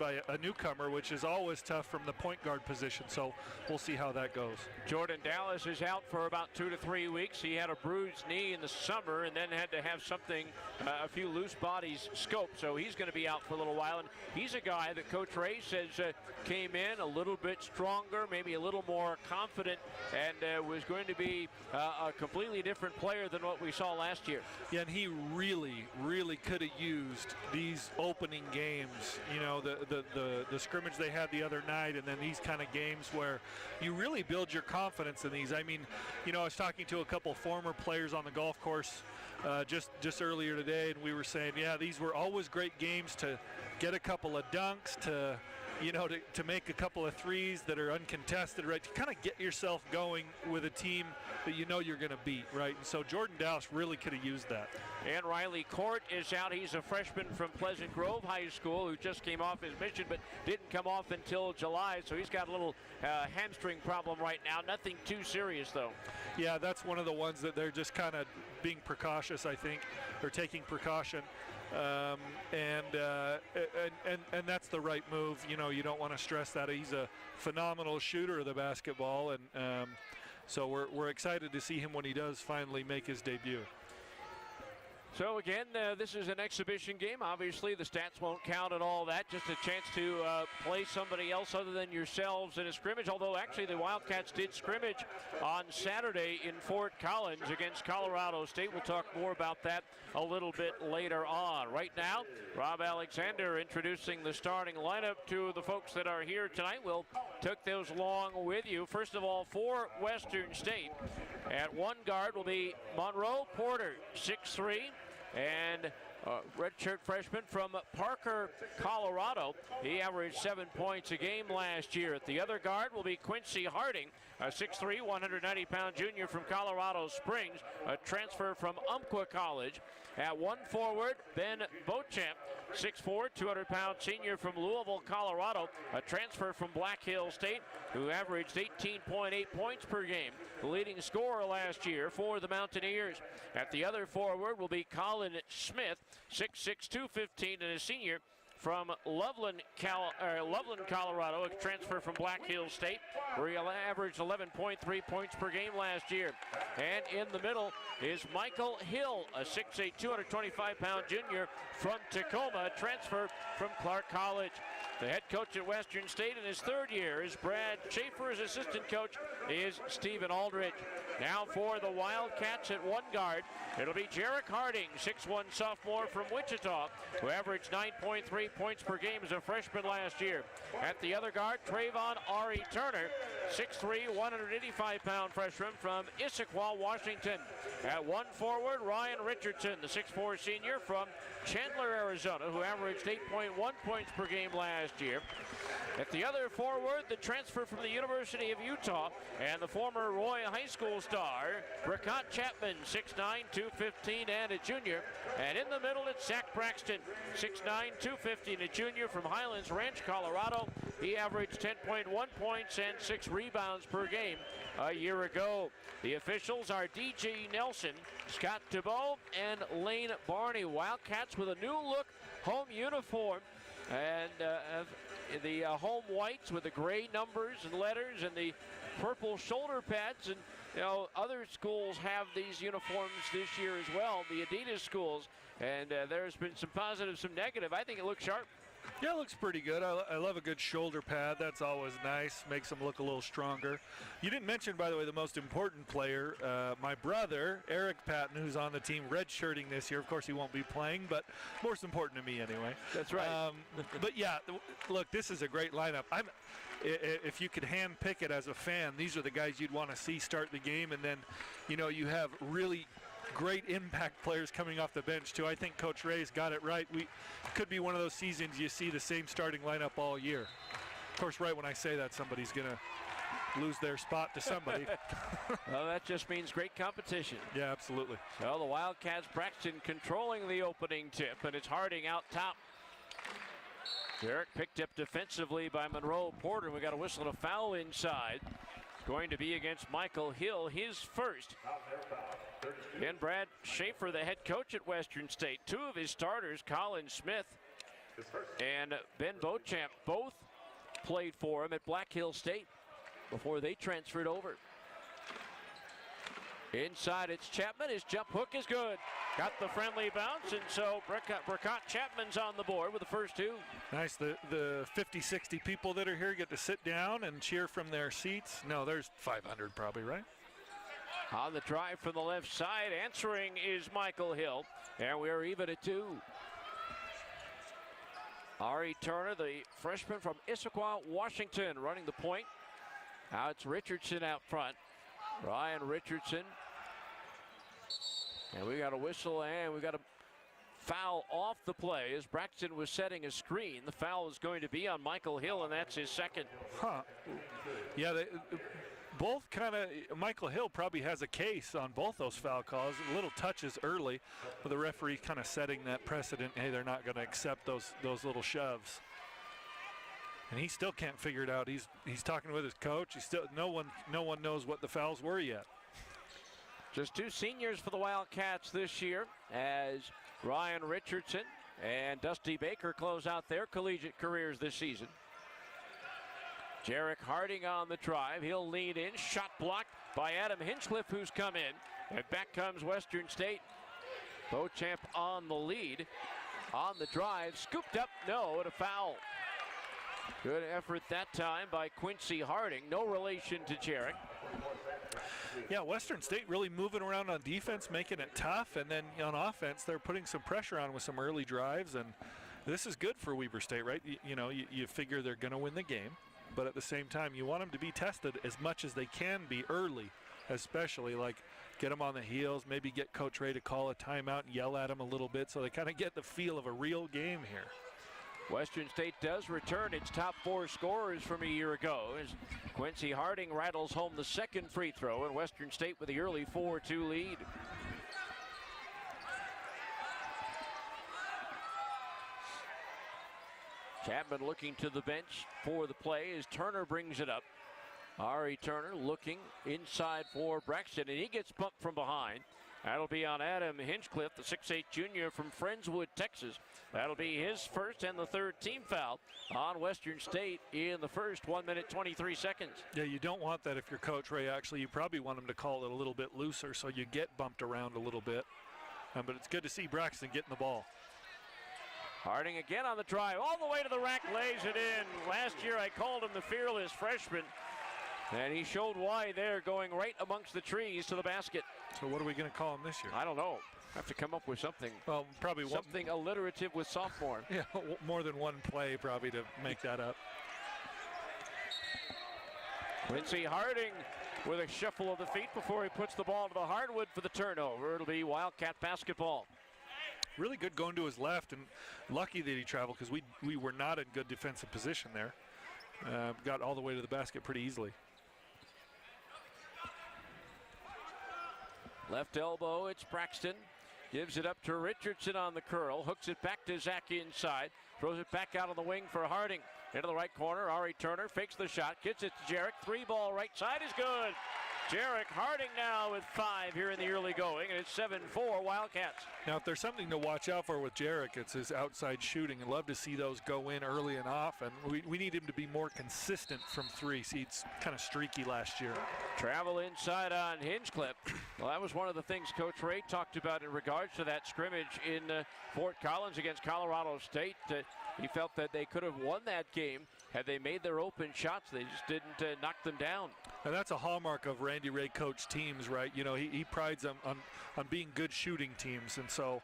by a newcomer, which is always tough from the point guard position. So we'll see how that goes. Jordan Dallas is out for about 2 to 3 weeks. He had a bruised knee in the summer and then had to have something, a few loose bodies scoped. So he's going to be out for a little while. And he's a guy that Coach Ray says came in a little bit stronger, maybe a little more confident, and was going to be a completely different player than what we saw last year. Yeah, and he really, really could have used these opening games, you know, the scrimmage they had the other night, and then these kind of games where you really build your confidence in these. I mean, you know, I was talking to a couple former players on the golf course just earlier today, and we were saying, yeah, these were always great games to get a couple of dunks, to to make a couple of threes that are uncontested, right? To kind of get yourself going with a team that you know you're going to beat, right? And so Jordan Dallas really could have used that. And Riley Court is out. He's a freshman from Pleasant Grove High School who just came off his mission but didn't come off until July, so he's got a little hamstring problem right now. Nothing too serious, though. Yeah, that's one of the ones that they're just kind of being precautious, I think, or taking precaution. And that's the right move. You know, you don't want to stress that. He's a phenomenal shooter of the basketball, and so we're excited to see him when he does finally make his debut. So again, this is an exhibition game. Obviously, the stats won't count and all that. Just a chance to play somebody else other than yourselves in a scrimmage. Although actually the Wildcats did scrimmage on Saturday in Fort Collins against Colorado State. We'll talk more about that a little bit later on. Right now, Rob Alexander introducing the starting lineup to the folks that are here tonight. We'll take those along with you. First of all, for Western State, at one guard will be Monroe Porter, 6'3", and redshirt freshman from Parker, Colorado. He averaged 7 points a game last year. At the other guard will be Quincy Harding, a 6'3", 190-pound junior from Colorado Springs, a transfer from Umpqua College. At one forward, Ben Beauchamp, 6'4", 200-pound senior from Louisville, Colorado, a transfer from Black Hill State, who averaged 18.8 points per game, the leading scorer last year for the Mountaineers. At the other forward will be Colin Smith, 6'6", 215, and a senior from Loveland, Colorado, a transfer from Black Hill State, where he averaged 11.3 points per game last year. And in the middle is Michael Hill, a 6'8", 225-pound junior from Tacoma, a transfer from Clark College. The head coach at Western State in his third year is Brad Schaefer. His assistant coach is Stephen Aldridge. Now for the Wildcats at one guard, it'll be Jarek Harding, 6'1" sophomore from Wichita, who averaged 9.3 points per game as a freshman last year. At the other guard, Trayvon Ari Turner, 6'3", 185-pound freshman from Issaquah, Washington. At one forward, Ryan Richardson, the 6'4" senior from Chandler, Arizona, who averaged 8.1 points per game last year. At the other forward, the transfer from the University of Utah and the former Roy High School star, Brakat Chapman, 6'9", 215, and a junior. And in the middle, it's Zach Braxton, 6'9", 250, and a junior from Highlands Ranch, Colorado. He averaged 10.1 points and 6 rebounds per game a year ago. The officials are D.J. Nelson, Scott Thibault, and Lane Barney. Wildcats with a new look home uniform, and the home whites with the gray numbers and letters and the purple shoulder pads. And other schools have these uniforms this year as well, the Adidas schools, and there's been some positive, some negative. I think it looks sharp. Yeah, it looks pretty good. I love a good shoulder pad. That's always nice. Makes them look a little stronger. You didn't mention, by the way, the most important player, my brother, Eric Patton, who's on the team redshirting this year. Of course, he won't be playing, but most important to me anyway. That's right. But, yeah, look, this is a great lineup. If you could hand pick it as a fan, these are the guys you'd want to see start the game. And then, you have really great impact players coming off the bench, too. I think Coach Ray's got it right. We could be one of those seasons you see the same starting lineup all year. Of course, right when I say that, somebody's going to lose their spot to somebody. Well, that just means great competition. Yeah, absolutely. So the Wildcats, Braxton controlling the opening tip, and it's Harding out top. Derek picked up defensively by Monroe Porter. We got a whistle and a foul inside. Going to be against Michael Hill, his first. And Brad Schaefer, the head coach at Western State. Two of his starters, Colin Smith and Ben Beauchamp both played for him at Black Hill State before they transferred over. Inside, it's Chapman. His jump hook is good. Got the friendly bounce, and so Burkott Chapman's on the board with the first two. Nice. The 50, 60 people that are here get to sit down and cheer from their seats. No, there's 500 probably, right? On the drive from the left side, answering is Michael Hill, and we're even at 2. Ari Turner, the freshman from Issaquah, Washington, running the point. Now it's Richardson out front. Ryan Richardson. And we got a whistle, and we got a foul off the play as Braxton was setting a screen. The foul is going to be on Michael Hill, and that's his second. Huh. Yeah, both kind of, Michael Hill probably has a case on both those foul calls. Little touches early, but the referee kind of setting that precedent. Hey, they're not going to accept those little shoves. And he still can't figure it out. He's talking with his coach. He's still no one knows what the fouls were yet. Just 2 seniors for the Wildcats this year as Ryan Richardson and Dusty Baker close out their collegiate careers this season. Jarek Harding on the drive. He'll lean in. Shot blocked by Adam Hinchcliffe, who's come in. And back comes Western State. Beauchamp on the lead. On the drive. Scooped up. No, and a foul. Good effort that time by Quincy Harding. No relation to Jarek. Yeah, Western State really moving around on defense, making it tough. And then on offense, they're putting some pressure on with some early drives. And this is good for Weber State, right? You figure they're going to win the game. But at the same time, you want them to be tested as much as they can be early, especially like get them on the heels, maybe get Coach Ray to call a timeout and yell at them a little bit so they kind of get the feel of a real game here. Western State does return its top 4 scorers from a year ago as Quincy Harding rattles home the second free throw, and Western State with the early 4-2 lead. Chapman looking to the bench for the play as Turner brings it up. Ari Turner looking inside for Braxton, and he gets bumped from behind. That'll be on Adam Hinchcliffe, the 6'8 junior from Friendswood, Texas. That'll be his first and the third team foul on Western State in the first 1 minute, 23 seconds. Yeah, you don't want that if you're Coach Ray. Actually, you probably want him to call it a little bit looser so you get bumped around a little bit. But it's good to see Braxton getting the ball. Harding again on the drive, all the way to the rack, lays it in. Last year I called him the fearless freshman, and he showed why there, going right amongst the trees to the basket. So what are we going to call him this year? I don't know. Have to come up with something. Well, probably something alliterative with sophomore. Yeah, more than one play probably to make that up. Quincy Harding with a shuffle of the feet before he puts the ball to the hardwood for the turnover. It'll be Wildcat basketball. Really good going to his left, and lucky that he traveled because we were not in good defensive position there. Got all the way to the basket pretty easily. Left elbow, it's Braxton. Gives it up to Richardson on the curl. Hooks it back to Zach inside. Throws it back out on the wing for Harding. Into the right corner, Ari Turner fakes the shot. Gets it to Jarek. 3-ball right side is good. Jarek Harding now with 5 here in the early going, and it's 7-4 Wildcats. Now, if there's something to watch out for with Jarek, it's his outside shooting. I'd love to see those go in early and often. We need him to be more consistent from 3. See, it's kind of streaky last year. Travel inside on Hinchcliffe. Well, that was one of the things Coach Ray talked about in regards to that scrimmage in Fort Collins against Colorado State. He felt that they could have won that game had they made their open shots. They just didn't knock them down. And that's a hallmark of Randy Ray coach teams, right? You know, he prides on being good shooting teams. And so,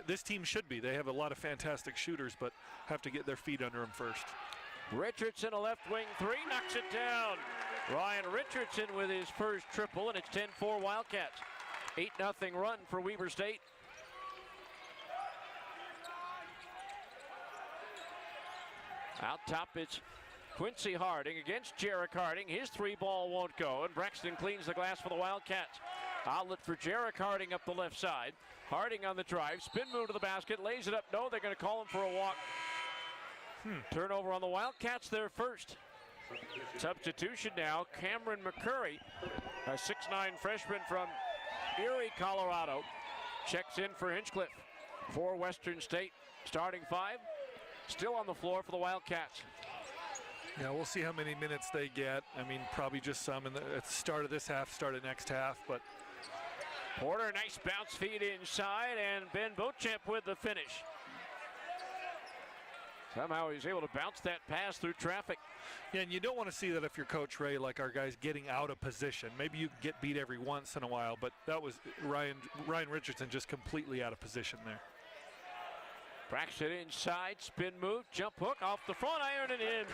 this team should be. They have a lot of fantastic shooters, but have to get their feet under them first. Richardson, a left wing 3, knocks it down. Ryan Richardson with his first triple, and it's 10-4 Wildcats. 8-0 run for Weber State. Out top, it's Quincy Harding against Jarek Harding. His 3-ball won't go, and Braxton cleans the glass for the Wildcats. Outlet for Jarek Harding up the left side. Harding on the drive, spin move to the basket, lays it up. No, they're going to call him for a walk. Turnover on the Wildcats, their first. Substitution now, Cameron McCurry, a 6'9 freshman from Erie, Colorado, checks in for Hinchcliffe. For Western State, starting 5. still on the floor for the Wildcats. Yeah, we'll see how many minutes they get. I mean, probably just some at the start of this half, start of next half, but Porter, nice bounce feed inside, and Ben Beauchamp with the finish. Somehow he's able to bounce that pass through traffic. yeah, and you don't want to see that if you're Coach Ray, like our guys getting out of position. Maybe you get beat every once in a while, but that was Ryan Richardson just completely out of position there. Braxton inside, spin move, jump hook off the front iron and in.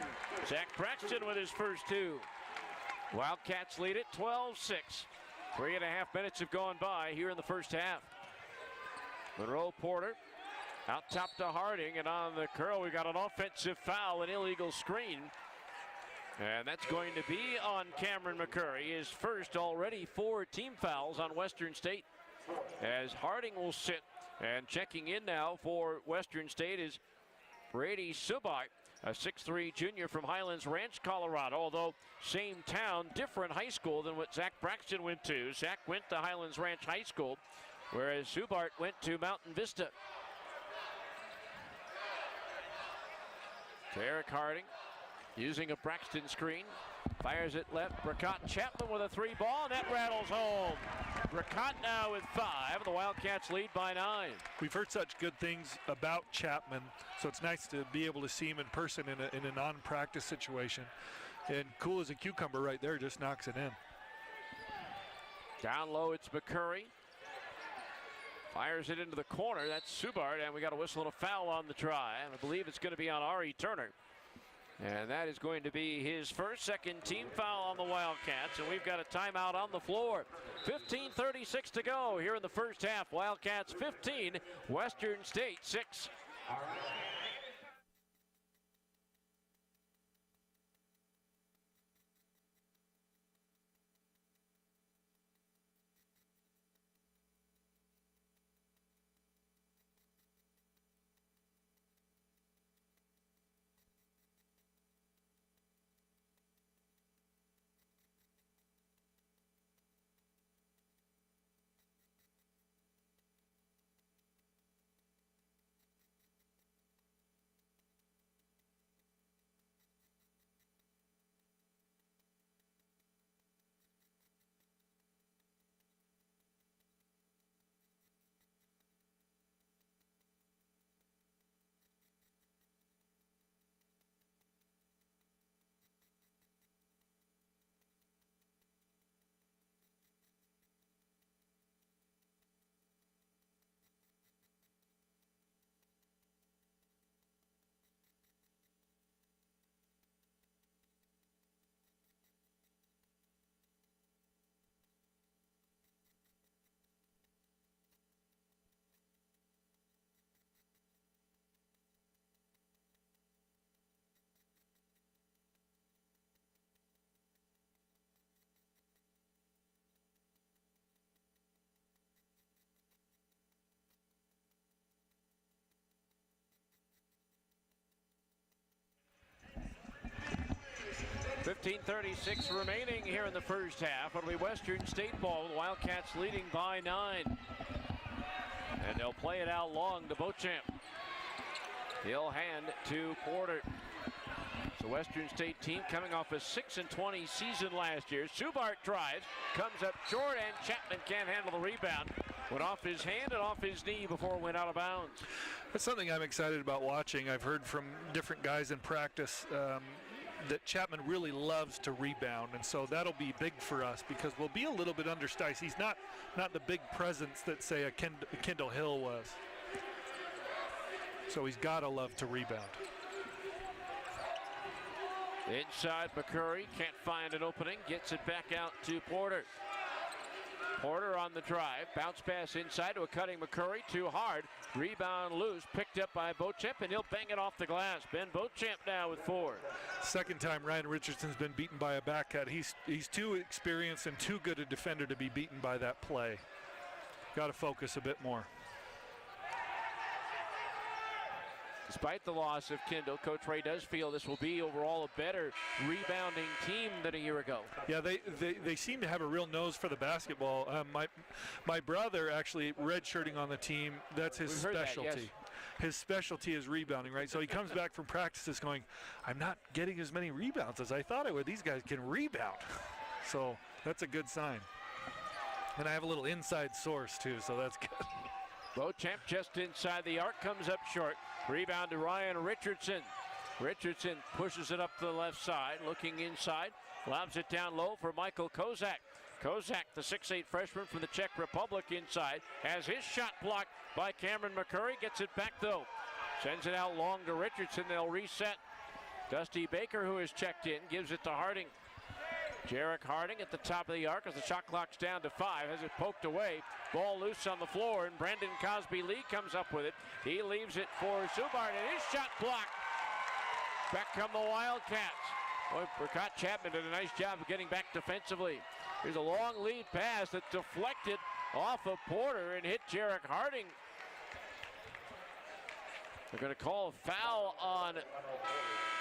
Zach Braxton with his first two. Wildcats lead it 12-6. 3.5 minutes have gone by here in the first half. Monroe Porter out top to Harding, and on the curl we got an offensive foul, an illegal screen. And that's going to be on Cameron McCurry, his first already 4 team fouls on Western State. As Harding will sit, and checking in now for Western State is Brady Subart, a 6'3" junior from Highlands Ranch, Colorado. Although same town, different high school than what Zach Braxton went to. Zach went to Highlands Ranch High School, whereas Subart went to Mountain Vista. To Eric Harding, using a Braxton screen, fires it left. Bracat Chapman with a 3-ball, and that rattles home. Bracat now with 5, and the Wildcats lead by 9. We've heard such good things about Chapman, so it's nice to be able to see him in person in a non-practice situation. And cool as a cucumber right there, just knocks it in. Down low, it's McCurry. Fires it into the corner. That's Subart, and we got a whistle and a foul on the try. And I believe it's going to be on Ari Turner. And that is going to be his first, second team foul on the Wildcats. And we've got a timeout on the floor. 15:36 to go here in the first half. Wildcats 15, Western State 6. .36 remaining here in the first half. It'll be Western State ball. The Wildcats leading by 9. And they'll play it out long to Beauchamp. He'll hand to Porter. So Western State team coming off a 6-20 season last year. Subart drives, comes up short, and Chapman can't handle the rebound. Went off his hand and off his knee before it went out of bounds. That's something I'm excited about watching. I've heard from different guys in practice that Chapman really loves to rebound, and so that'll be big for us because we'll be a little bit undersized. He's not the big presence that, say, a Kendall Hill was. So he's got to love to rebound. Inside, McCurry can't find an opening, gets it back out to Porter. Porter on the drive, bounce pass inside to a cutting McCurry, too hard. Rebound loose, picked up by Beauchamp, and he'll bang it off the glass. Ben Beauchamp now with 4. Second time Ryan Richardson's been beaten by a back cut. He's too experienced and too good a defender to be beaten by that play. Got to focus a bit more. Despite the loss of Kendall, Coach Ray does feel this will be overall a better rebounding team than a year ago. Yeah, they seem to have a real nose for the basketball. My brother actually redshirting on the team. That's his specialty. That, yes. his specialty is rebounding, right? So he comes back from practices going, I'm not getting as many rebounds as I thought I would. These guys can rebound. So that's a good sign. And I have a little inside source too, so that's good. Beauchamp just inside the arc, comes up short. Rebound to Ryan Richardson. Richardson pushes it up to the left side, looking inside. Lobs it down low for Michael Kozak. Kozak, the 6'8 freshman from the Czech Republic inside, has his shot blocked by Cameron McCurry. Gets it back though. Sends it out long to Richardson. They'll reset. Dusty Baker, who has checked in, gives it to Harding. Jarek Harding at the top of the arc as the shot clock's down to 5. Has it poked away. Ball loose on the floor, and Brendan Cosby-Lee comes up with it. He leaves it for Subart, and his shot blocked. Back come the Wildcats. Boy, Burkott Chapman did a nice job of getting back defensively. Here's a long lead pass that deflected off of Porter and hit Jarek Harding. They're going to call a foul on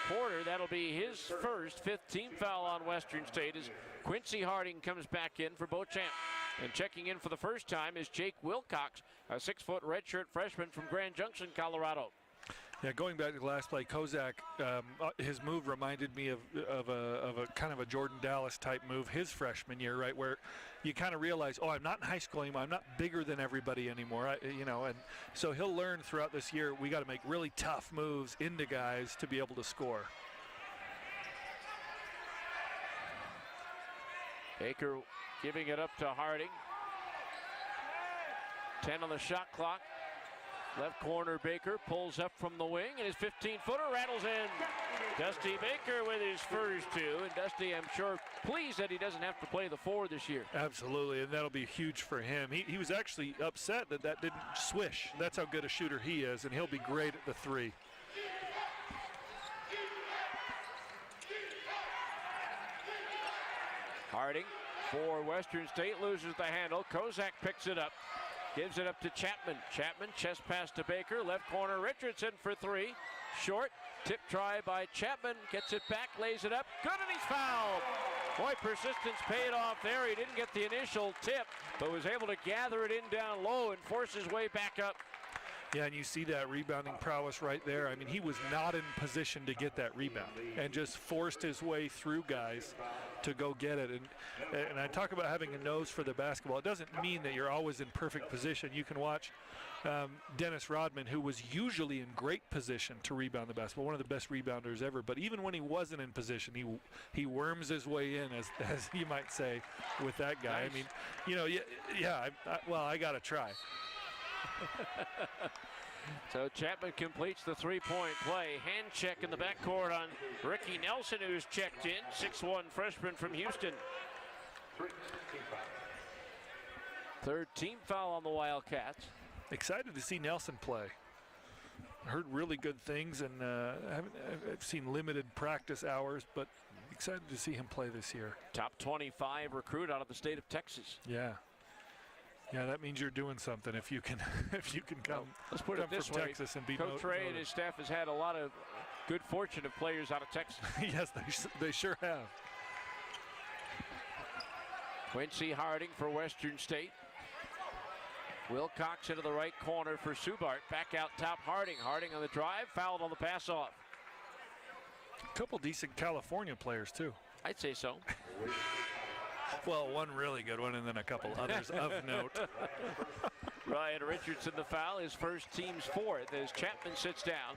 Porter. That'll be his first, 5th team foul on Western State as Quincy Harding comes back in for Beauchamp. And checking in for the first time is Jake Wilcox, a 6-foot redshirt freshman from Grand Junction, Colorado. Yeah, going back to the last play, Kozak, his move reminded me of a kind of a Jordan Dallas type move his freshman year, right, where you kind of realize, oh, I'm not in high school anymore. I'm not bigger than everybody anymore, and so he'll learn throughout this year. We got to make really tough moves into guys to be able to score. Baker giving it up to Harding. 10 on the shot clock. Left corner, Baker pulls up from the wing, and his 15-footer rattles in. Dusty Baker with his first 2, and Dusty, I'm sure, pleased that he doesn't have to play the 4 this year. Absolutely, and that'll be huge for him. He was actually upset that didn't swish. That's how good a shooter he is, and he'll be great at the 3. Harding for Western State loses the handle. Kozak picks it up. Gives it up to Chapman. Chapman, chest pass to Baker. Left corner, Richardson for 3. Short, tip try by Chapman. Gets it back, lays it up. Good, and he's fouled. Boy, persistence paid off there. He didn't get the initial tip, but was able to gather it in down low and force his way back up. Yeah, and you see that rebounding prowess right there. I mean, he was not in position to get that rebound and just forced his way through guys to go get it. And I talk about having a nose for the basketball. It doesn't mean that you're always in perfect position. You can watch Dennis Rodman, who was usually in great position to rebound the basketball, one of the best rebounders ever. But even when he wasn't in position, he worms his way in, as you might say, with that guy. Nice. I mean, you know, I got to try. So Chapman completes the 3-point play. Hand check in the backcourt on Ricky Nelson, who's checked in. 6'1 freshman from Houston. 3rd team foul on the Wildcats. Excited to see Nelson play. Heard really good things, and I've seen limited practice hours, but excited to see him play this year. Top 25 recruit out of the state of Texas. Yeah. Yeah, that means you're doing something if you can come. Let's put it this way: Texas and be Coach Ray and his staff has had a lot of good fortune of players out of Texas. Yes, they sure have. Quincy Harding for Western State. Wilcox into the right corner for Subart. Back out top, Harding. Harding on the drive, fouled on the pass off. A couple decent California players too. I'd say so. Well, one really good one, and then a couple others of note. Ryan Richardson, the foul, his first team's 4th as Chapman sits down.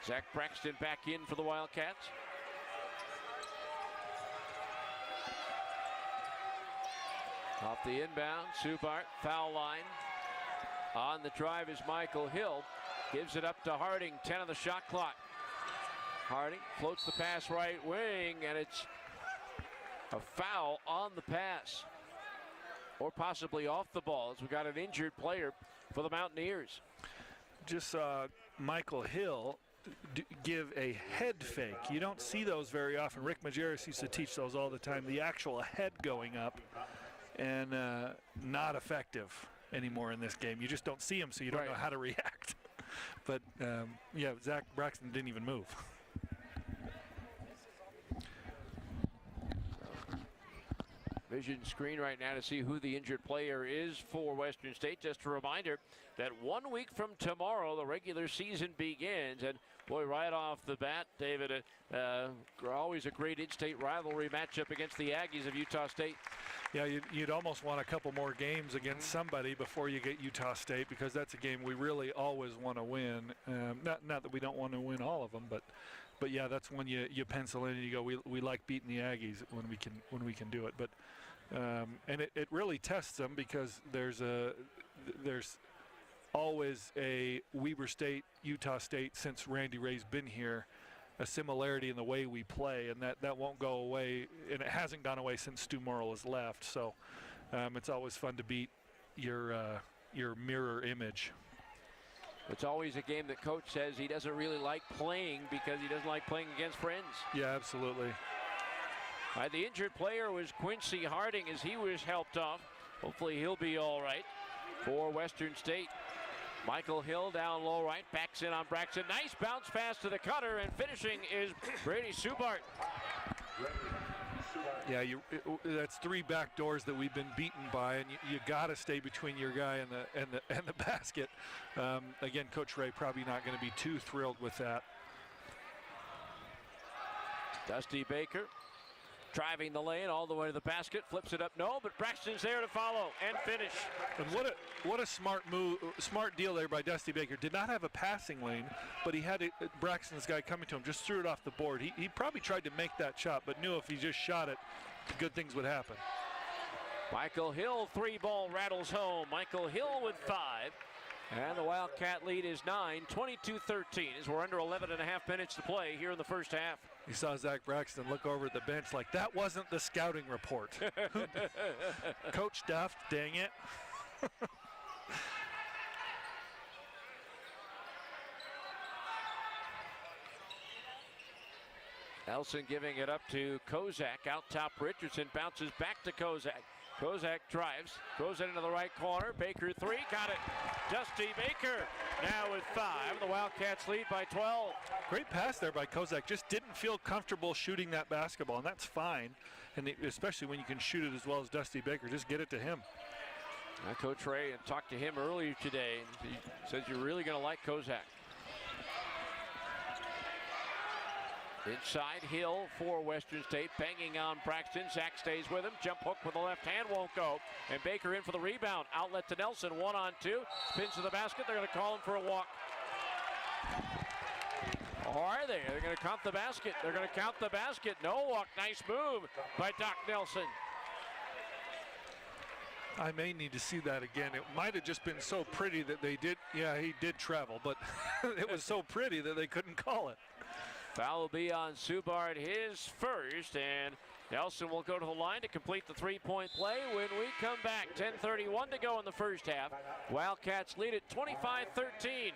Zach Braxton back in for the Wildcats. Off the inbound, Subart, foul line. On the drive is Michael Hill. Gives it up to Harding, 10 on the shot clock. Harding floats the pass right wing, and it's a foul on the pass. Or possibly off the ball, as we got an injured player for the Mountaineers. Just saw Michael Hill give a head fake. You don't see those very often. Rick Majerus used to teach those all the time. The actual head going up, and not effective anymore in this game. You just don't see him, so you don't know how to react. But yeah, Zach Braxton didn't even move. vision screen right now to see who the injured player is for Western State. Just a reminder that 1 week from tomorrow, the regular season begins. And boy, right off the bat, David, always a great in-state rivalry matchup against the Aggies of Utah State. Yeah, you'd almost want a couple more games against somebody before you get Utah State, because that's a game we really always want to win. Not that we don't want to win all of them, but yeah, that's when you pencil in and you go, we like beating the Aggies when we can do it. But and it really tests them, because there's always a Weber State, Utah State, since Randy Ray's been here, a similarity in the way we play, and that won't go away, and it hasn't gone away since Stu Morrill has left. So it's always fun to beat your mirror image. It's always a game that Coach says he doesn't really like playing because he doesn't like playing against friends. Yeah, absolutely. The injured player was Quincy Harding, as he was helped off. Hopefully he'll be all right for Western State. Michael Hill down low right, backs in on Braxton. Nice bounce pass to the cutter, and finishing is Brady Subart. Yeah, that's 3 back doors that we've been beaten by, and you got to stay between your guy and the basket. Again, Coach Ray probably not going to be too thrilled with that. Dusty Baker driving the lane all the way to the basket, flips it up, no, but Braxton's there to follow and finish. And what a smart move, smart deal there by Dusty Baker. Did not have a passing lane, but he had Braxton's guy coming to him, just threw it off the board. He probably tried to make that shot, but knew if he just shot it, good things would happen. Michael Hill, 3-ball rattles home. Michael Hill with 5. And the Wildcat lead is 9, 22-13, as we're under 11 and a half minutes to play here in the first half. You saw Zach Braxton look over at the bench like, that wasn't the scouting report. Coach Duff, dang it. Nelson giving it up to Kozak. Out top, Richardson bounces back to Kozak. Kozak drives, throws it into the right corner. Baker 3, got it. Dusty Baker now with 5. The Wildcats lead by 12. Great pass there by Kozak. Just didn't feel comfortable shooting that basketball, and that's fine. And especially when you can shoot it as well as Dusty Baker, just get it to him. Coach Ray talked to him earlier today, and he says you're really going to like Kozak. Inside Hill for Western State, banging on Braxton. Zach stays with him. Jump hook with the left hand, won't go. And Baker in for the rebound. Outlet to Nelson, 1-on-2. Spins to the basket. They're going to call him for a walk. Or are they? They're going to count the basket. They're going to count the basket. No walk. Nice move by Doc Nelson. I may need to see that again. It might have just been so pretty that they did. Yeah, he did travel, but it was so pretty that they couldn't call it. Foul will be on Subart, his first, and Nelson will go to the line to complete the three-point play when we come back. 10:31 to go in the first half. Wildcats lead at 25-13.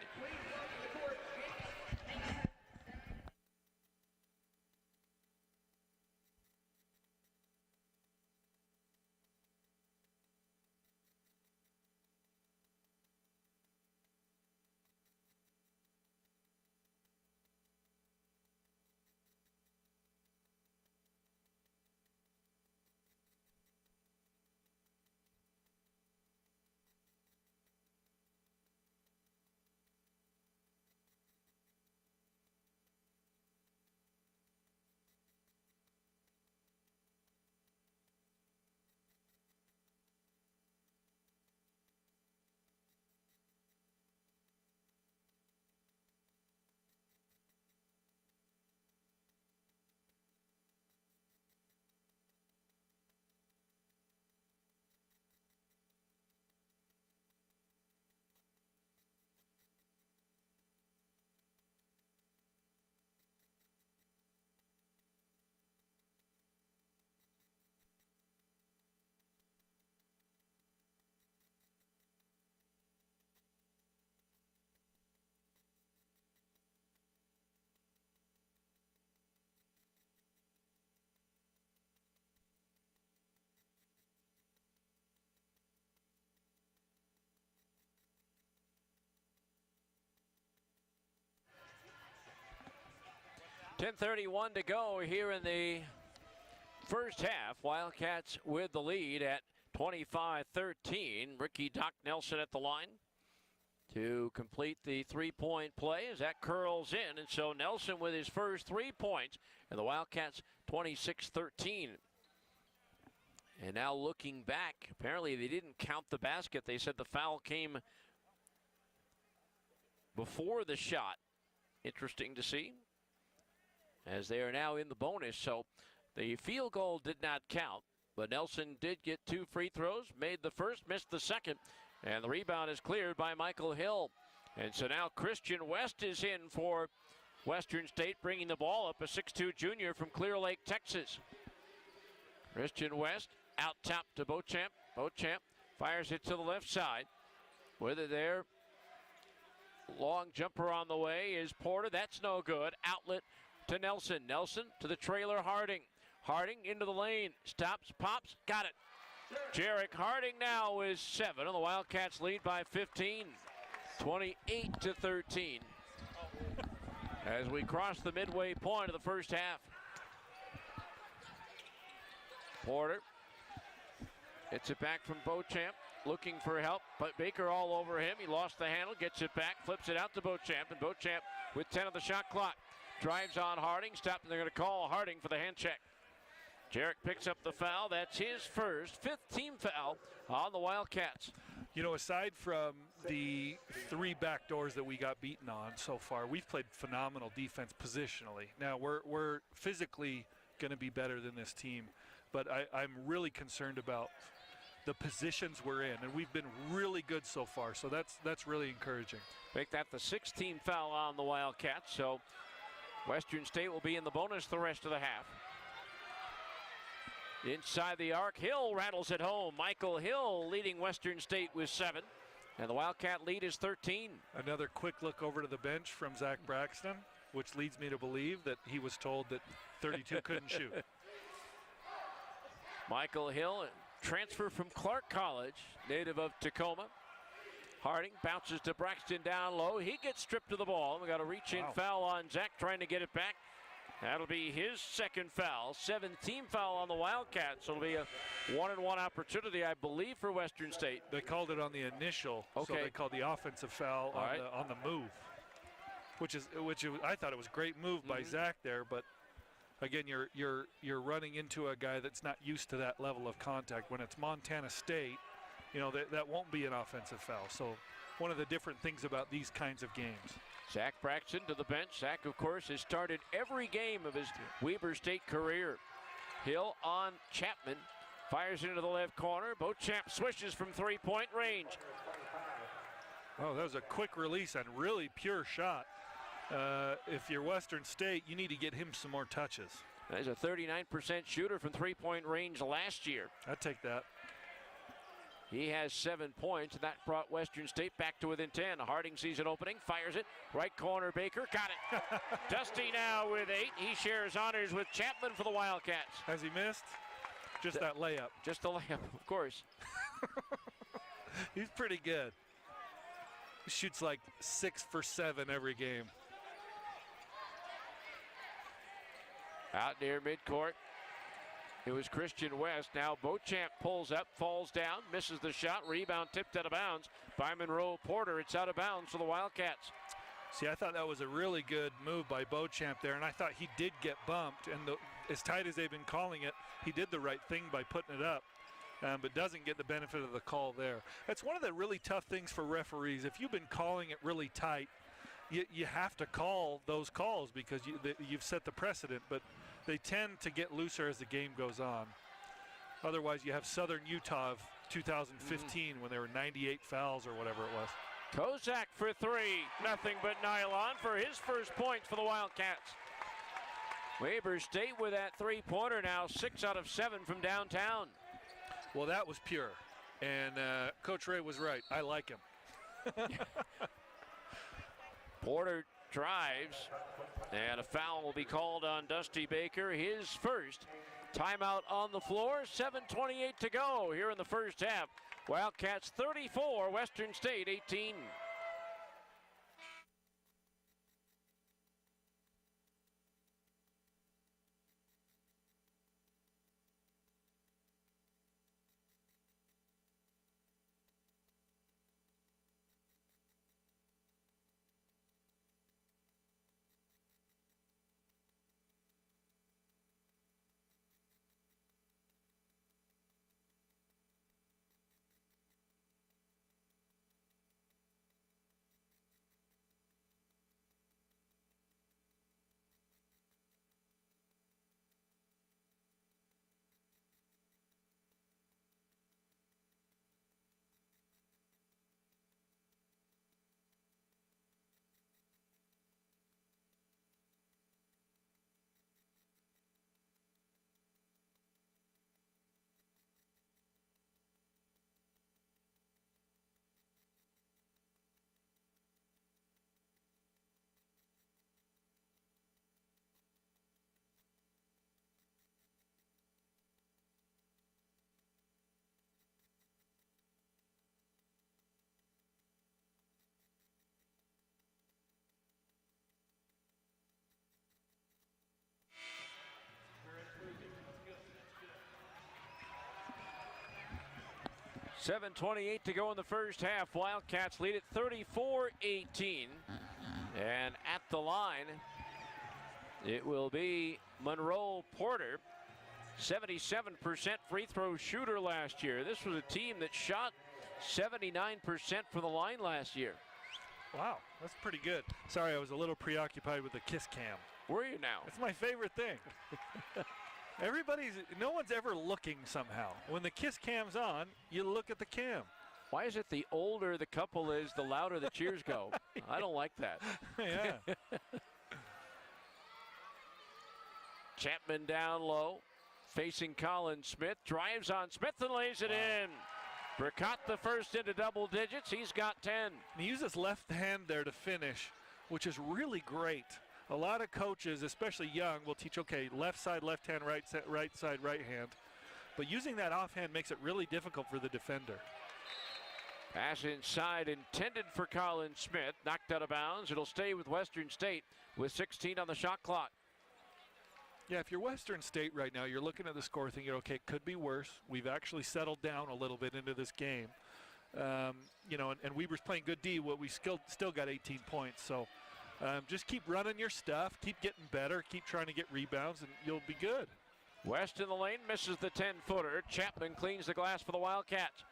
.10:31 to go here in the First half, Wildcats with the lead at 25-13. Ricky Doc Nelson at the line to complete the three-point play as that curls in. And so Nelson with his first 3 points, and the Wildcats 26-13. And now looking back, apparently they didn't count the basket. They said the foul came before the shot. Interesting to see, as they are now in the bonus. So the field goal did not count, but Nelson did get 2 free throws, made the first, missed the second, and the rebound is cleared by Michael Hill. And so now Christian West is in for Western State, bringing the ball up, a 6'2 junior from Clear Lake, Texas. Christian West out top to Beauchamp. Beauchamp fires it to the left side. With it there, long jumper on the way is Porter. That's no good. Outlet to Nelson. Nelson to the trailer Harding. Harding into the lane. Stops, pops, got it. Jarek Harding now is 7, and the Wildcats lead by 15. 28-13. As we cross the midway point of the first half. Porter gets it back from Beauchamp, looking for help, but Baker all over him. He lost the handle, gets it back, flips it out to Beauchamp, and Beauchamp with 10 on the shot clock. Drives on Harding, stopped, and they're going to call Harding for the hand check. Jarek picks up the foul. That's his first, 5th team foul on the Wildcats. You know, aside from the 3 back doors that we got beaten on so far, we've played phenomenal defense positionally. Now, we're physically going to be better than this team, but I'm really concerned about the positions we're in, and we've been really good so far, so that's really encouraging. Make that the 6th team foul on the Wildcats, so Western State will be in the bonus the rest of the half. Inside the arc, Hill rattles it home. Michael Hill leading Western State with 7, and the Wildcat lead is 13. Another quick look over to the bench from Zach Braxton, which leads me to believe that he was told that 32 couldn't shoot. Michael Hill, transfer from Clark College, native of Tacoma. Harding bounces to Braxton down low. He gets stripped of the ball. We got a reach-in foul on Zach trying to get it back. That'll be his 2nd foul. 7th team foul on the Wildcats. So it'll be a 1-and-1 opportunity, I believe, for Western State. They called it on the initial, so they called the offensive foul on the move, which I thought it was a great move by Zach there, but again, you're running into a guy that's not used to that level of contact. When it's Montana State, you know, that won't be an offensive foul. So one of the different things about these kinds of games. Zach Braxton to the bench. Zach, of course, has started every game of his Weber State career. Hill on Chapman. Fires into the left corner. Beauchamp swishes from 3-point range. Oh, that was a quick release and really pure shot. If you're Western State, you need to get him some more touches. He's a 39% shooter from 3-point range last year. I'd take that. He has 7 points, and that brought Western State back to within 10. Harding sees an opening, fires it. Right corner, Baker, got it. Dusty now with 8. He shares honors with Chapman for the Wildcats. Has he missed? Just that layup. Just the layup, of course. He's pretty good. He shoots like 6 for 7 every game. Out near midcourt, it was Christian West. Now Beauchamp pulls up, falls down, misses the shot. Rebound tipped out of bounds by Monroe Porter. It's out of bounds for the Wildcats. See, I thought that was a really good move by Beauchamp there, and I thought he did get bumped. And as tight as they've been calling it, he did the right thing by putting it up, but doesn't get the benefit of the call there. That's one of the really tough things for referees. If you've been calling it really tight, you have to call those calls because you've set the precedent, but they tend to get looser as the game goes on. Otherwise, you have Southern Utah of 2015 when there were 98 fouls or whatever it was. Kozak for 3. Nothing but nylon for his first points for the Wildcats. Weber State with that 3-pointer now, 6 out of 7 from downtown. Well, that was pure. And Coach Ray was right. I like him. Porter drives, and a foul will be called on Dusty Baker, his first. Timeout on the floor, 7:28 to go here in the first half. Wildcats 34, Western State 18. 7:28 to go in the first half. Wildcats lead it 34-18. And at the line, it will be Monroe Porter. 77% free throw shooter last year. This was a team that shot 79% from the line last year. Wow, that's pretty good. Sorry, I was a little preoccupied with the kiss cam. Were you now? It's my favorite thing. No one's ever looking somehow. When the kiss cam's on, you look at the cam. Why is it the older the couple is, the louder the cheers go? Yeah. I don't like that. Yeah. Chapman down low, facing Colin Smith, drives on Smith and lays it in. Burkott the first into double digits. He's got 10. And he used his left hand there to finish, which is really great. A lot of coaches, especially young, will teach, okay, left side, left hand, right side, right hand. But using that offhand makes it really difficult for the defender. Pass inside intended for Colin Smith. Knocked out of bounds. It'll stay with Western State with 16 on the shot clock. Yeah, if you're Western State right now, you're looking at the score thinking, okay, it could be worse. We've actually settled down a little bit into this game. You know, and Weber's playing good D, but we still got 18 points. So just keep running your stuff, keep getting better, keep trying to get rebounds, and you'll be good. West in the lane misses the 10-footer. Chapman cleans the glass for the Wildcats.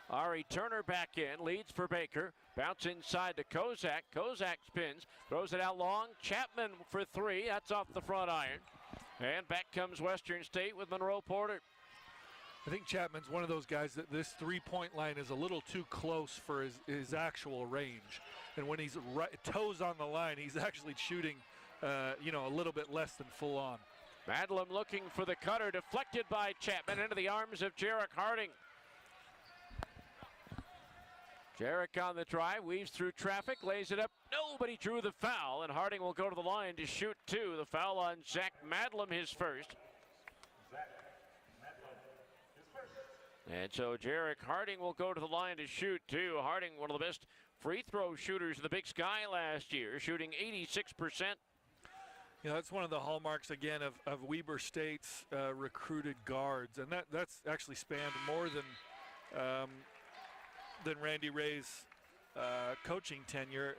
Ari Turner back in, leads for Baker. Bounce inside to Kozak. Kozak spins, throws it out long. Chapman for three. That's off the front iron. And back comes Western State with Monroe Porter. I think Chapman's one of those guys that this three-point line is a little too close for his actual range. And when he's toes on the line, he's actually shooting, you know, a little bit less than full on. Madlam looking for the cutter, deflected by Chapman into the arms of Jarek Harding. Jarek on the drive, weaves through traffic, lays it up. Nobody drew the foul, and Harding will go to the line to shoot two. The foul on Zach Madlam, his first. And so Jarek Harding will go to the line to shoot two. Harding, one of the best free throw shooters in the Big Sky last year, shooting 86%. You know, that's one of the hallmarks, again, of Weber State's recruited guards. And that's actually spanned more than Randy Ray's coaching tenure.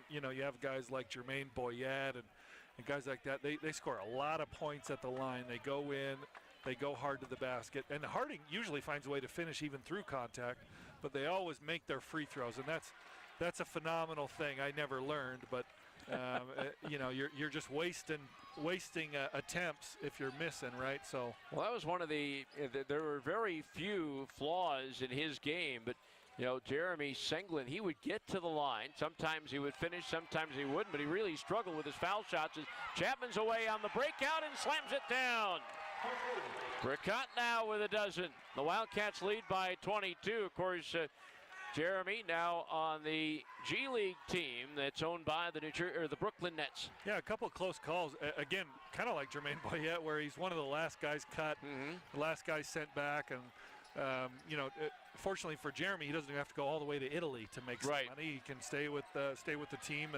You know, you have guys like Jermaine Boyette and guys like that. They score a lot of points at the line. They go in, they go hard to the basket. And Harding usually finds a way to finish even through contact, but they always make their free throws. And that's a phenomenal thing I never learned. But, you know, you're just wasting attempts if you're missing, right? So, well, that was one of there were very few flaws in his game, but you know, Jeremy Senglin, he would get to the line. Sometimes he would finish, sometimes he wouldn't, but he really struggled with his foul shots. As Chapman's away on the breakout and slams it down. Burkott now with a dozen. The Wildcats lead by 22. Of course, Jeremy now on the G League team that's owned by the Brooklyn Nets. Yeah, a couple of close calls. Again, kind of like Jermaine Boyette, where he's one of the last guys cut, the last guy sent back, and you know, fortunately for Jeremy, he doesn't have to go all the way to Italy to make some money. He can stay with the team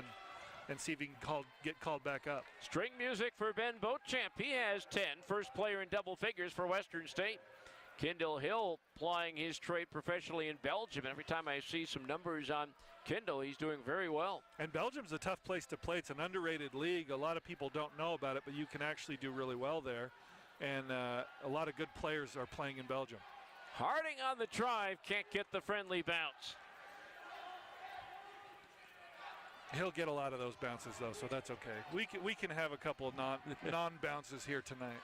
and see if he can get called back up. String music for Ben Beauchamp. He has 10. First player in double figures for Western State. Kendall Hill plying his trade professionally in Belgium. Every time I see some numbers on Kendall, he's doing very well. And Belgium's a tough place to play. It's an underrated league. A lot of people don't know about it, but you can actually do really well there. And a lot of good players are playing in Belgium. Harding on the drive, can't get the friendly bounce. He'll get a lot of those bounces though, so that's okay. We can have a couple of non-bounces here tonight.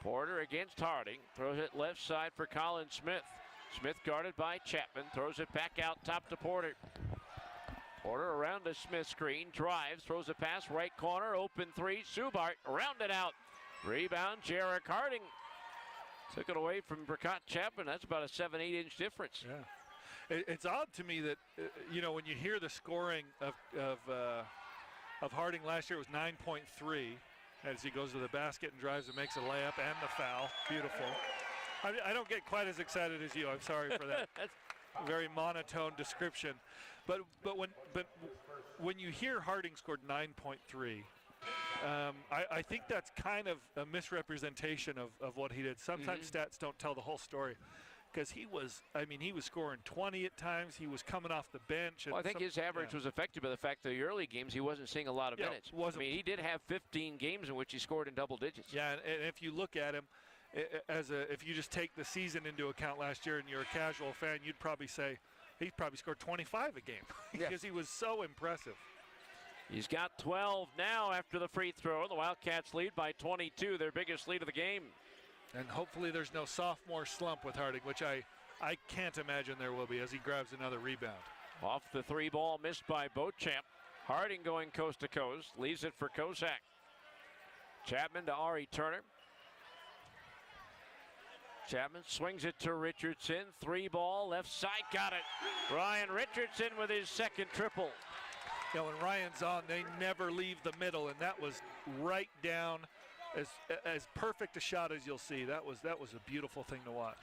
Porter against Harding, throws it left side for Colin Smith. Smith guarded by Chapman, throws it back out top to Porter. Porter around the Smith screen, drives, throws a pass right corner, open three, Subart rounded out. Rebound, Jarek Harding. Took it away from Burkott Chapman. That's about a 7-8 inch difference. Yeah, it's odd to me that you know, when you hear the scoring of Harding last year, it was 9.3 as he goes to the basket and drives and makes a layup and the foul. Beautiful. I don't get quite as excited as you. I'm sorry for that. Very monotone description. But when you hear Harding scored 9.3. I think that's kind of a misrepresentation of what he did. Sometimes stats don't tell the whole story. because he was scoring 20 at times. He was coming off the bench. And well, I think his average was affected by the fact that the early games he wasn't seeing a lot of minutes. He did have 15 games in which he scored in double digits. Yeah, and if you look at him, if you just take the season into account last year and you're a casual fan, you'd probably say he probably scored 25 a game because he was so impressive. He's got 12 now after the free throw. The Wildcats lead by 22, their biggest lead of the game. And hopefully there's no sophomore slump with Harding, which I can't imagine there will be as he grabs another rebound. Off the three ball missed by Beauchamp. Harding going coast to coast, leaves it for Kozak. Chapman to Ari Turner. Chapman swings it to Richardson. Three ball, left side, got it. Ryan Richardson with his second triple. When Ryan's on, they never leave the middle, and that was right down as perfect a shot as you'll see. That was a beautiful thing to watch.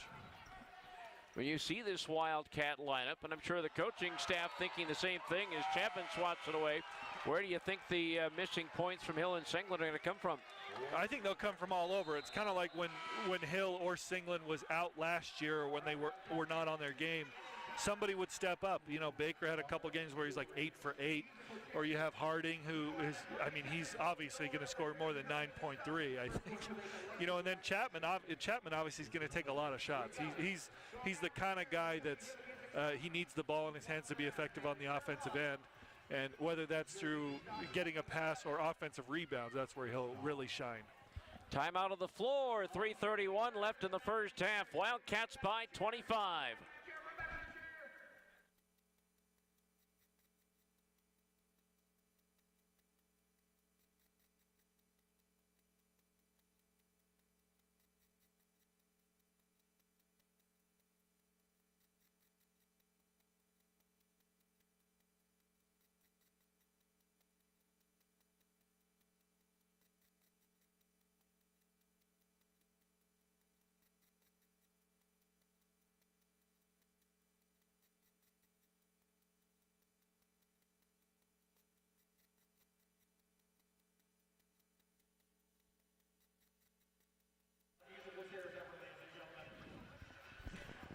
When you see this Wildcat lineup, and I'm sure the coaching staff thinking the same thing as Chapman swats it away, where do you think the missing points from Hill and Singlin are going to come from? I think they'll come from all over. It's kind of like when Hill or Singlin was out last year, or when they were not on their game. Somebody would step up. Baker had a couple games where he's like 8 for 8, or you have Harding, who is, he's obviously going to score more than 9.3, I think. And then Chapman obviously is going to take a lot of shots. He's the kind of guy that's he needs the ball in his hands to be effective on the offensive end, and whether that's through getting a pass or offensive rebounds, that's where he'll really shine. Timeout on the floor. 3:31 left in the first half. Wildcats by 25.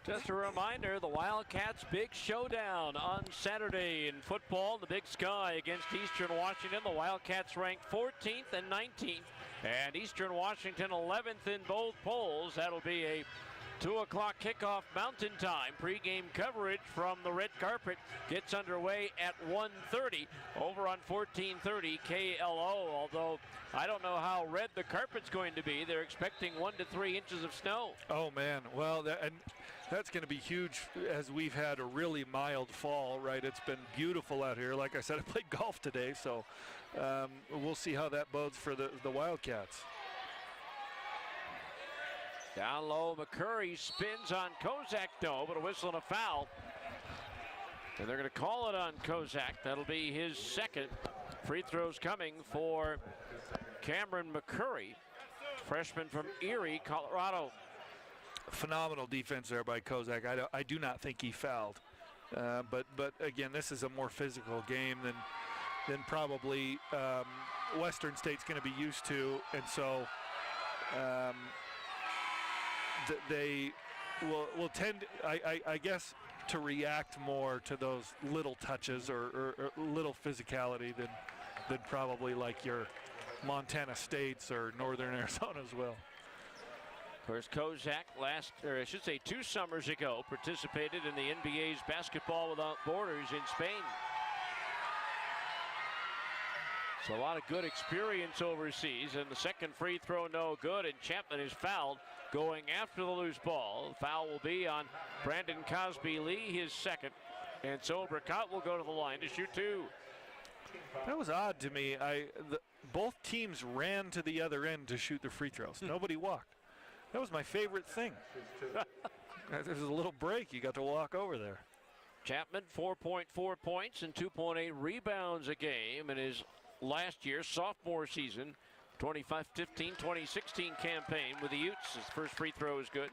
Just a reminder, the Wildcats' big showdown on Saturday in football, the Big Sky against Eastern Washington. The Wildcats ranked 14th and 19th, and Eastern Washington 11th in both polls. That'll be a 2 o'clock kickoff Mountain Time. Pre-game coverage from the red carpet gets underway at 1:30 over on 1430 KLO, although I don't know how red the carpet's going to be. They're expecting 1 to 3 inches of snow. Oh, man. Well, that's going to be huge, as we've had a really mild fall, right? It's been beautiful out here. Like I said, I played golf today, so we'll see how that bodes for the Wildcats. Down low, McCurry spins on Kozak, though, but a whistle and a foul. And they're going to call it on Kozak. That'll be his second. Free throws coming for Cameron McCurry, freshman from Erie, Colorado. Phenomenal defense there by Kozak. I do not think he fouled. But again, this is a more physical game than probably Western State's going to be used to. And so they will tend, I guess, to react more to those little touches or little physicality than probably like your Montana States or Northern Arizona's will. Of course, Kozak 2 summers ago, participated in the NBA's Basketball Without Borders in Spain. So a lot of good experience overseas, and the second free throw no good, and Chapman is fouled going after the loose ball. The foul will be on Brandon Cosby-Lee, his second, and so Burkott will go to the line to shoot 2. That was odd to me. Both teams ran to the other end to shoot the free throws. Nobody walked. That was my favorite thing. There's a little break. You got to walk over there. Chapman, 4.4 points and 2.8 rebounds a game in his last year, sophomore season, 2015-2016 campaign with the Utes. His first free throw is good.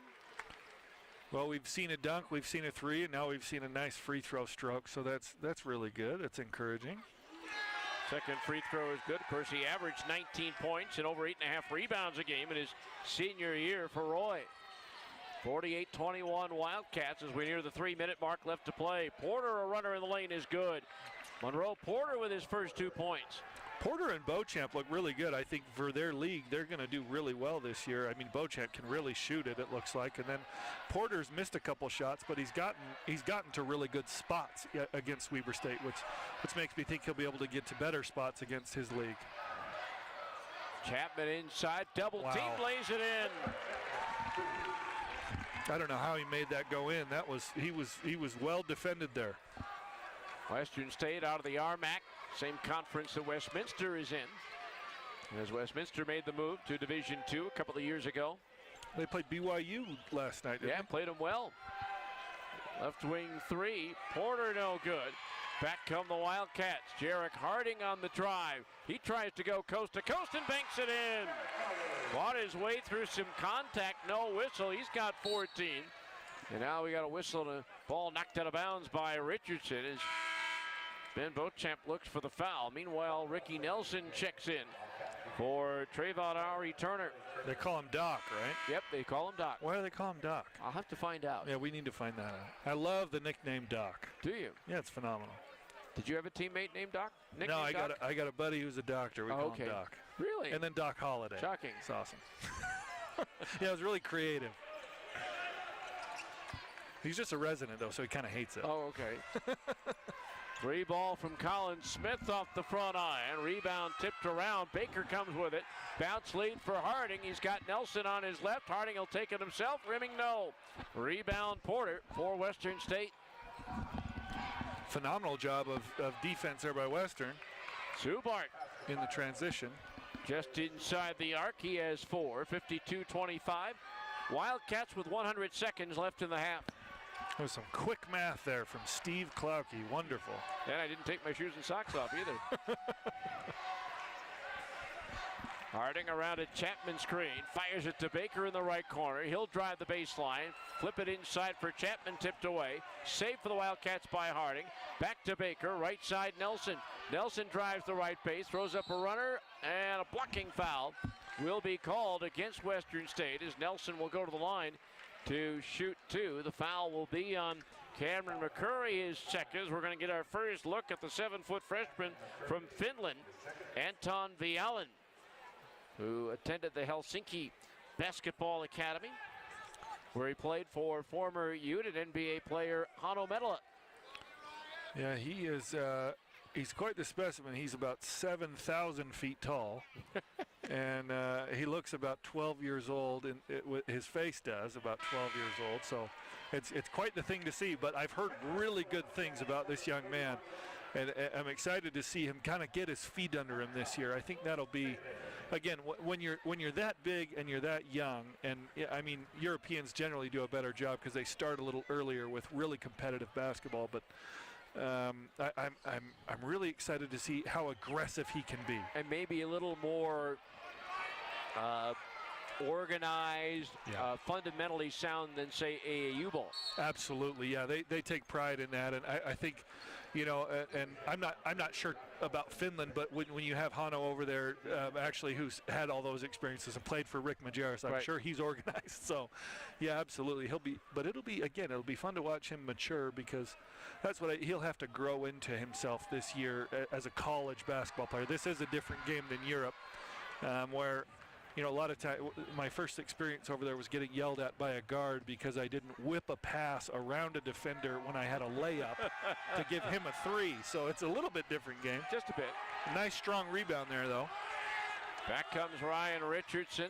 Well, we've seen a dunk, we've seen a 3, and now we've seen a nice free throw stroke, so that's really good. That's encouraging. Second free throw is good. Of course, he averaged 19 points and over 8.5 rebounds a game in his senior year for Roy. 48-21 Wildcats as we near the 3-minute mark left to play. Porter, a runner in the lane, is good. Monroe Porter with his first 2 points. Porter and Beauchamp look really good. I think for their league, they're going to do really well this year. I mean, Beauchamp can really shoot it looks like. And then Porter's missed a couple shots, but he's gotten to really good spots against Weber State, which makes me think he'll be able to get to better spots against his league. Chapman inside, double team, lays it in. I don't know how he made that go in. He was well defended there. Western State out of the RMAC, same conference that Westminster is in. As Westminster made the move to Division II a couple of years ago. They played BYU last night, didn't they? Played them well. Left wing 3, Porter no good. Back come the Wildcats. Jarek Harding on the drive. He tries to go coast to coast and banks it in. Fought his way through some contact, no whistle. He's got 14. And now we got a whistle, and a ball knocked out of bounds by Richardson as Ben Beauchamp looks for the foul. Meanwhile, Ricky Nelson checks in for Trayvon Ari Turner. They call him Doc, right? Yep, they call him Doc. Why do they call him Doc? I'll have to find out. Yeah, we need to find that out. I love the nickname Doc. Do you? Yeah, it's phenomenal. Did you have a teammate named Doc? No, I got a buddy who's a doctor. We call him Doc. Really? And then Doc Holliday. Shocking. It's awesome. Yeah, it was really creative. He's just a resident, though, so he kind of hates it. Oh, okay. Free ball from Colin Smith off the front iron. Rebound tipped around. Baker comes with it. Bounce lead for Harding. He's got Nelson on his left. Harding will take it himself. Rimming no. Rebound Porter for Western State. Phenomenal job of defense there by Western. Subart in the transition. Just inside the arc. He has 4. 52-25. Wildcats with 100 seconds left in the half. There was some quick math there from Steve Klauke. Wonderful. And I didn't take my shoes and socks off either. Harding around a Chapman screen. Fires it to Baker in the right corner. He'll drive the baseline. Flip it inside for Chapman, tipped away. Saved for the Wildcats by Harding. Back to Baker. Right side Nelson. Nelson drives the right base. Throws up a runner. And a blocking foul will be called against Western State as Nelson will go to the line to shoot 2. The foul will be on Cameron McCurry, his second. We're going to get our first look at the 7-foot freshman from Finland, Anton Vialan, who attended the Helsinki Basketball Academy, where he played for former Ute NBA player Hanno Metala. Yeah, he is. He's quite the specimen. He's about 7,000 feet tall, and he looks about 12 years old. And his face does about 12 years old. So it's quite the thing to see. But I've heard really good things about this young man, and I'm excited to see him kind of get his feet under him this year. I think that'll be, again, when you're that big and you're that young, and I mean Europeans generally do a better job because they start a little earlier with really competitive basketball, but. I'm really excited to see how aggressive he can be, and maybe a little more organized, fundamentally sound than say AAU ball. Absolutely, yeah. They take pride in that, and I think, you know, and I'm not sure about Finland, but when you have Hanno over there, actually, who's had all those experiences and played for Rick Majerus, I'm sure he's organized. So, yeah, absolutely, it'll be fun to watch him mature because that's what he'll have to grow into himself this year as a college basketball player. This is a different game than Europe, where, you know, a lot of time, my first experience over there was getting yelled at by a guard because I didn't whip a pass around a defender when I had a layup to give him a 3. So it's a little bit different game. Just a bit. Nice strong rebound there, though. Back comes Ryan Richardson.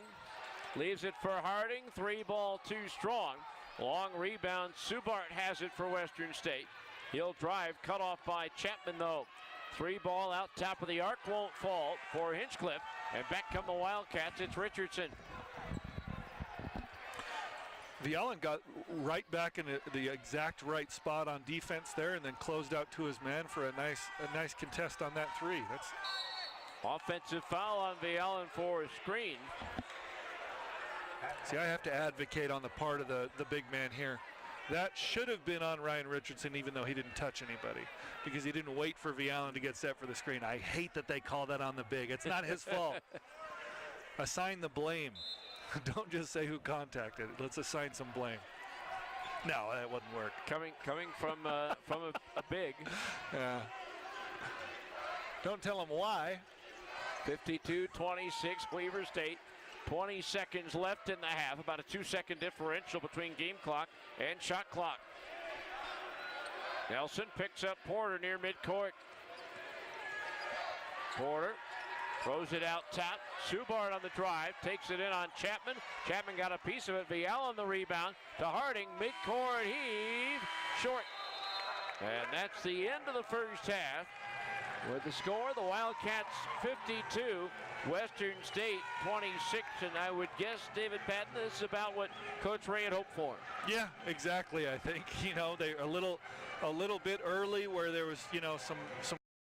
Leaves it for Harding. 3 ball too strong. Long rebound. Subart has it for Western State. He'll drive, cut off by Chapman, though. 3 ball out top of the arc, won't fall for Hinchcliffe. And back come the Wildcats, it's Richardson. Vialan got right back in the exact right spot on defense there and then closed out to his man for a nice contest on that 3. That's offensive foul on Vialan for a screen. See, I have to advocate on the part of the big man here. That should have been on Ryan Richardson, even though he didn't touch anybody, because he didn't wait for Vialan to get set for the screen. I hate that they call that on the big. It's not his fault. Assign the blame. Don't just say who contacted it. Let's assign some blame. No, that wouldn't work. Coming from a big. Yeah. Don't tell them why. 52-26 Weaver State. 20 seconds left in the half. About a 2-second differential between game clock and shot clock. Nelson picks up Porter near midcourt. Porter throws it out top. Subart on the drive, takes it in on Chapman. Chapman got a piece of it. Vial on the rebound to Harding. Midcourt heave, short. And that's the end of the first half. With the score, the Wildcats 52, Western State 26, and I would guess, David Patton, this is about what Coach Ray had hoped for. Yeah, exactly. I think, they're a little bit early where there was, some